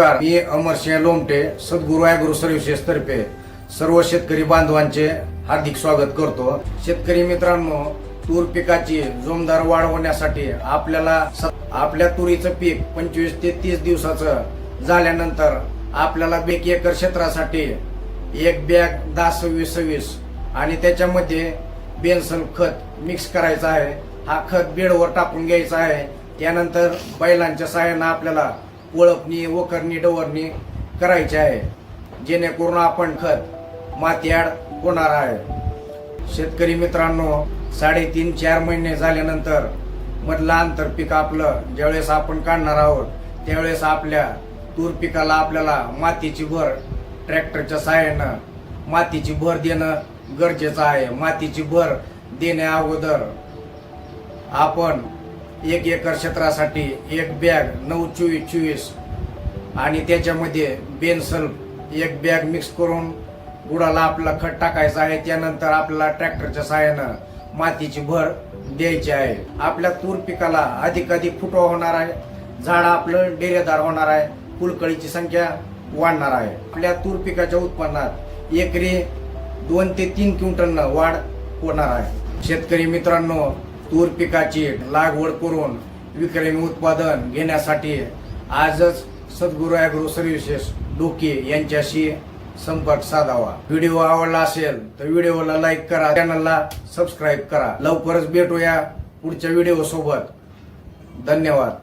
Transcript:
नमस्कार, मी अमरसिंह लोमटे सद्गुरू agro services तर्फे सर्व शेतकरी बांधवांचे हार्दिक स्वागत करतो। शेतकरी मित्रांनो, तूर पिकाची जोमदार वाढ होण्यासाठी आपल्या तुरीचं पीक 25 ते 30 दिवसाचं झाल्यानंतर आपल्याला 1 एकर क्षेत्रासाठी एक बॅग 10-26-26 आणि त्याच्यामध्ये बेनसल खत मिक्स करायचं आहे। हा खत बेडवर टाकून घ्यायचा आहे। त्यानंतर बैलांच्या सहाय्याने आपल्याला वळपणी वखरणी डवरणी करायची आहे, जेणेकरून आपण खत मातीआड होणार आहे। शेतकरी मित्रांनो, 3.5-4 महिने झाल्यानंतर मधला आंतर पीक आपलं ज्यावेळेस आपण काढणार आहोत त्यावेळेस आपल्या तूर पिकाला आपल्याला मातीची भर ट्रॅक्टरच्या सहाय्यानं मातीची भर देणं गरजेचं आहे। मातीची भर देण्या अगोदर आपण 1 एकर क्षेत्रासाठी एक बॅग 9-24-24 आणि त्याच्यामध्ये बेनसल एक बॅग मिक्स करून गुडाला आपला खत टाकायचं आहे। त्यानंतर आपल्याला ट्रॅक्टरच्या सहाय्यानं मातीची भर द्यायची आहे। आपल्या तूर पिकाला अधिकाधिक फुटवा होणार आहे, झाड आपलं डेरेदार होणार आहे, फुलकळीची संख्या वाढणार आहे। आपल्या तूर पिकाच्या उत्पन्नात एकरी 2 ते 3 क्विंटलनं वाढ होणार आहे। शेतकरी मित्रांनो, तूर पिकाची लागवड करून विक्रमी उत्पादन घेण्यासाठी आजच सद्गुरू ॲग्रो सर्व्हिसेस डोके यांच्याशी संपर्क साधावा। व्हिडिओ आवडला असेल तर व्हिडिओला लाईक करा, चॅनलला सबस्क्राईब करा। लवकरच भेटूया पुढच्या व्हिडिओ सोबत। धन्यवाद।